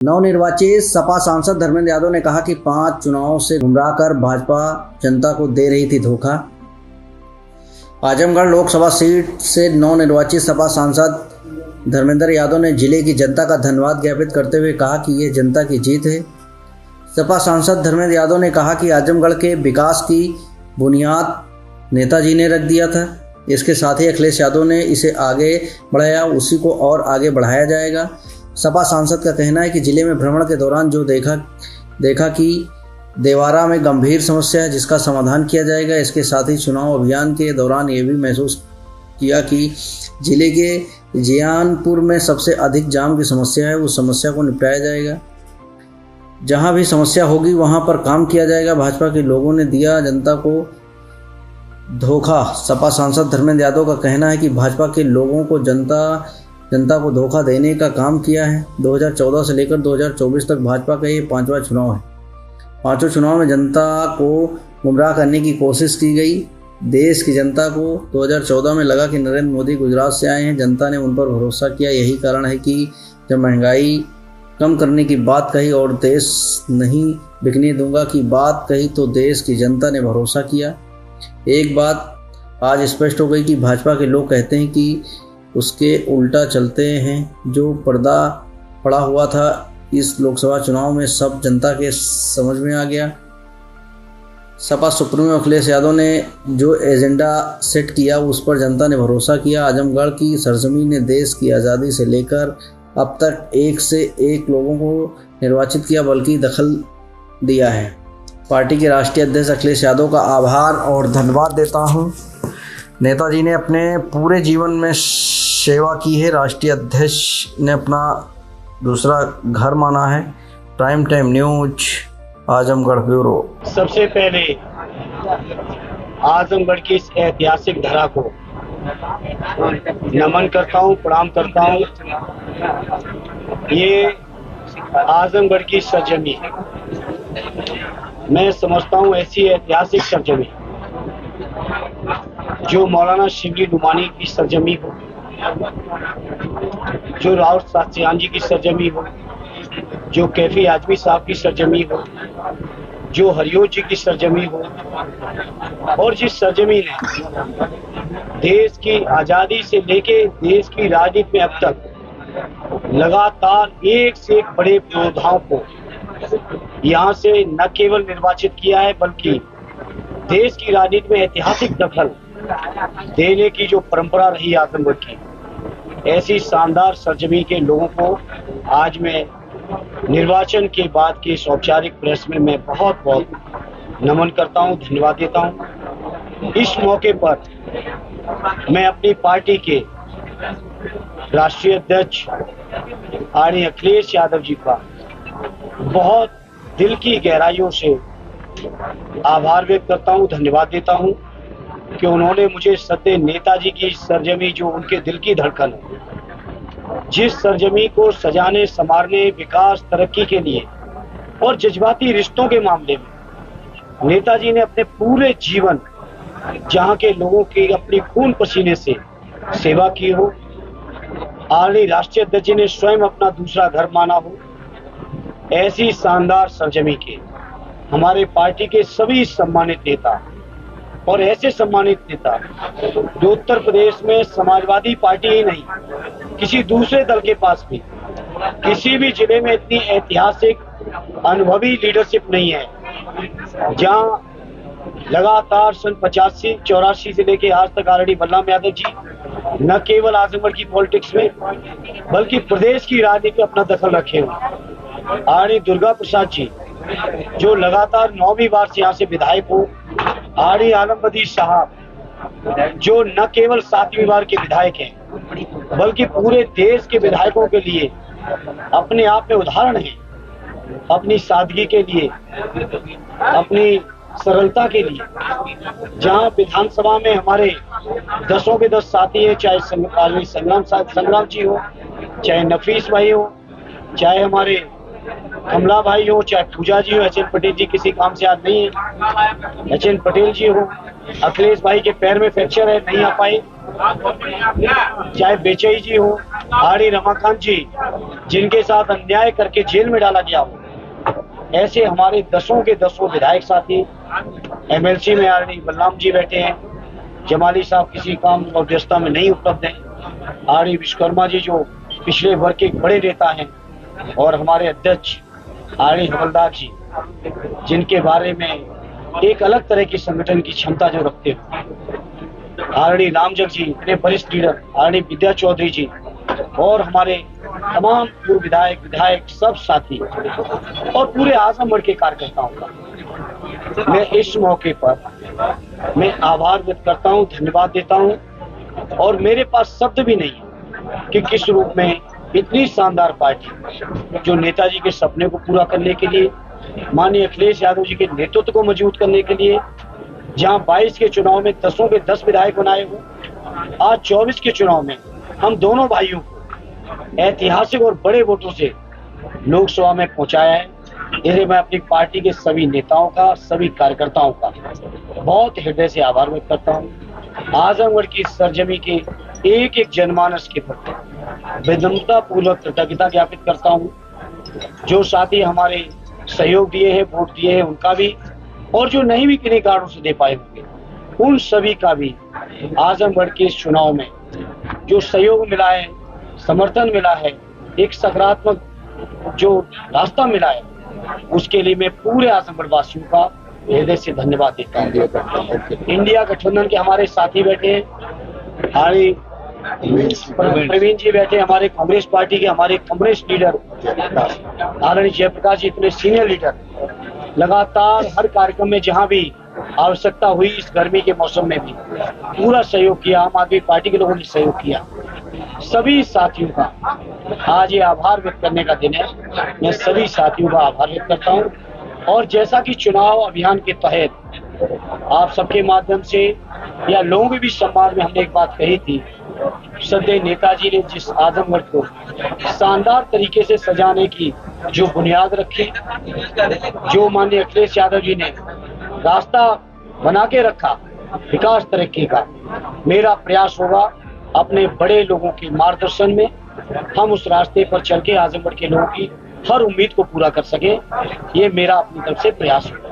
नवनिर्वाचित सपा सांसद धर्मेंद्र यादव ने कहा कि 5 चुनावों से गुमराह कर भाजपा जनता को दे रही थी धोखा। आजमगढ़ लोकसभा सीट से नवनिर्वाचित सपा सांसद धर्मेंद्र यादव ने जिले की जनता का धन्यवाद ज्ञापित करते हुए कहा कि ये जनता की जीत है। सपा सांसद धर्मेंद्र यादव ने कहा कि आजमगढ़ के विकास की बुनियाद नेताजी ने रख दिया था। इसके साथ ही अखिलेश यादव ने इसे आगे बढ़ाया, उसी को और आगे बढ़ाया जाएगा। सपा सांसद का कहना है कि जिले में भ्रमण के दौरान जो देखा कि देवारा में गंभीर समस्या है जिसका समाधान किया जाएगा। इसके साथ ही चुनाव अभियान के दौरान ये भी महसूस किया कि जिले के जियानपुर में सबसे अधिक जाम की समस्या है, उस समस्या को निपटाया जाएगा। जहां भी समस्या होगी वहां पर काम किया जाएगा। भाजपा के लोगों ने दिया जनता को धोखा। सपा सांसद धर्मेंद्र यादव का कहना है कि भाजपा के लोगों को जनता को धोखा देने का काम किया है। 2014 से लेकर 2024 तक भाजपा का ये 5वां चुनाव है। 5 चुनाव में जनता को गुमराह करने की कोशिश की गई। देश की जनता को 2014 में लगा कि नरेंद्र मोदी गुजरात से आए हैं, जनता ने उन पर भरोसा किया। यही कारण है कि जब महंगाई कम करने की बात कही और देश नहीं बिकने दूंगा की बात कही तो देश की जनता ने भरोसा किया। एक बात आज स्पष्ट हो गई कि भाजपा के लोग कहते हैं कि उसके उल्टा चलते हैं। जो पर्दा पड़ा हुआ था इस लोकसभा चुनाव में सब जनता के समझ में आ गया। सपा सुप्रीमो अखिलेश यादव ने जो एजेंडा सेट किया उस पर जनता ने भरोसा किया। आजमगढ़ की सरजमीन ने देश की आज़ादी से लेकर अब तक एक से एक लोगों को निर्वाचित किया, बल्कि दखल दिया है। पार्टी के राष्ट्रीय अध्यक्ष अखिलेश यादव का आभार और धन्यवाद देता हूं। नेताजी ने अपने पूरे जीवन में सेवा की है। राष्ट्रीय अध्यक्ष ने अपना दूसरा घर माना है। Time news Azamgarh bureau. सबसे पहले आजमगढ़ की इस ऐतिहासिक धरा को नमन करता हूँ, प्रणाम करता हूँ। ये आजमगढ़ की सरजमी है। मैं समझता हूँ ऐसी ऐतिहासिक सरजमी जो मौलाना शिबली नुमानी की सरजमी हो, जो राउत सास्त्रियान जी की सरजमी हो, जो कैफी आजमी साहब की सरजमी हो, जो हरियोत जी की सरजमी हो, और जिस सरजमी ने देश की आज़ादी से लेके देश की राजनीति में अब तक लगातार एक से एक बड़े योद्धाओं को यहाँ से न केवल निर्वाचित किया है बल्कि देश की राजनीति में ऐतिहासिक दखल देने की जो परंपरा रही आजमगढ़ की, ऐसी शानदार सरजमी के लोगों को आज मैं निर्वाचन के बाद के इस औपचारिक प्रेस में मैं बहुत बहुत नमन करता हूं, धन्यवाद देता हूं। इस मौके पर मैं अपनी पार्टी के राष्ट्रीय अध्यक्ष आदरणीय अखिलेश यादव जी का बहुत दिल की गहराइयों से आभार व्यक्त करता हूं, धन्यवाद देता हूं कि उन्होंने मुझे सत्य नेताजी की सरजमी जो उनके दिल की धड़कन है, जिस सरजमी को सजाने संवारने विकास तरक्की के लिए और जज्बाती रिश्तों के मामले में नेताजी ने अपने पूरे जीवन जहां के लोगों की अपनी खून पसीने से सेवा की हो, आदरणीय राष्ट्रीय अध्यक्ष जी ने स्वयं अपना दूसरा घर माना हो, ऐसी शानदार सरजमी के हमारे पार्टी के सभी सम्मानित नेता और ऐसे सम्मानित नेता जो उत्तर प्रदेश में समाजवादी पार्टी ही नहीं, किसी दूसरे दल के पास भी किसी भी जिले में इतनी ऐतिहासिक अनुभवी लीडरशिप नहीं है, जहां लगातार सन 85-84 से लेके आज तक आरडी बलराम यादव जी न केवल आजमगढ़ की पॉलिटिक्स में बल्कि प्रदेश की राजनीति में अपना दखल रखे हुए। आरडी दुर्गा प्रसाद जी जो लगातार 9वीं बार से यहाँ से विधायक हो, आरडी आलम बदी साहब जो न केवल 7वीं बार के विधायक हैं बल्कि पूरे देश के विधायकों के लिए अपने आप में उदाहरण हैं, अपनी सादगी के लिए, अपनी सरलता के लिए। जहां विधानसभा में हमारे 10 के 10 साथी हैं, चाहे संग्राम जी हो, चाहे नफीस भाई हो, चाहे हमारे कमला भाई हो, चाहे पूजा जी हो, एच.एन. पटेल जी किसी काम से आज नहीं है, एच.एन. पटेल जी हो, अखिलेश भाई के पैर में फ्रैक्चर है, नहीं आ पाए, चाहे बेचई जी हो, आर रमाकांत जी, जिनके साथ अन्याय करके जेल में डाला गया हो, ऐसे हमारे दसों के दसों विधायक साथी एमएलसी में आर बलराम जी बैठे हैं, जमाली साहब किसी काम और व्यवस्था में नहीं उपलब्ध हैं, आर विश्वकर्मा जी जो पिछले वर्ग के बड़े नेता हैं, और हमारे अध्यक्ष आर हवलदार जी, जिनके बारे में एक अलग तरह की संगठन की क्षमता जो रखते हैं, आरडी रामजग जी, इतने वरिष्ठ लीडर आरडी विद्या चौधरी जी, और हमारे तमाम पूर्व विधायक सब साथी और पूरे आजमगढ़ के कार्यकर्ताओं का मैं इस मौके पर मैं आभार व्यक्त करता हूं, धन्यवाद देता हूं, और मेरे पास शब्द भी नहीं है कि किस रूप में इतनी शानदार पार्टी जो नेताजी के सपने को पूरा करने के लिए, माननीय अखिलेश यादव जी के नेतृत्व को मजबूत करने के लिए, जहां 22 के चुनाव में 10 के 10 विधायक बनाए हो, आज 24 के चुनाव में हम दोनों भाइयों को ऐतिहासिक और बड़े वोटों से लोकसभा में पहुंचाया है। इसलिए मैं अपनी पार्टी के सभी नेताओं का, सभी कार्यकर्ताओं का बहुत हृदय से आभार व्यक्त करता हूं। आजमगढ़ की सरजमी के एक एक जनमानस के प्रति विनम्रता पूर्वक कृतज्ञता ज्ञापित करता हूं। जो साथी हमारे सहयोग दिए हैं, वोट दिए हैं, उनका भी, और जो नहीं भी किन्हीं कारणों से दे पाए होंगे, उन सभी का भी आजमगढ़ के इस चुनाव में जो सहयोग मिला है, समर्थन मिला है, एक सकारात्मक जो रास्ता मिला है, उसके लिए मैं पूरे आजमगढ़ वासियों का हृदय से धन्यवाद देता हूँ। इंडिया गठबंधन के हमारे साथी बैठे हैं, हमारे प्रवीण जी बैठे, हमारे कांग्रेस पार्टी के हमारे कम्युनिस्ट लीडर आदरणीय जयप्रकाश जी, इतने सीनियर लीडर, लगातार हर कार्यक्रम में जहां भी आवश्यकता हुई इस गर्मी के मौसम में भी पूरा सहयोग किया। आम आदमी पार्टी के लोगों ने सहयोग किया। सभी साथियों का आज ये आभार व्यक्त करने का दिन है। मैं सभी साथियों का आभार व्यक्त करता हूं, और जैसा कि चुनाव अभियान के तहत आप सबके माध्यम से या लोगों के भी सम्मान में हमने एक बात कही थी, श्रद्धेय नेताजी ने जिस आजमगढ़ को शानदार तरीके से सजाने की जो बुनियाद रखी, जो माननीय अखिलेश यादव जी ने रास्ता बना के रखा विकास तरक्की का, मेरा प्रयास होगा अपने बड़े लोगों के मार्गदर्शन में हम उस रास्ते पर चल के आजमगढ़ के लोगों की हर उम्मीद को पूरा कर सके। ये मेरा अपनी तरफ से प्रयास होगा।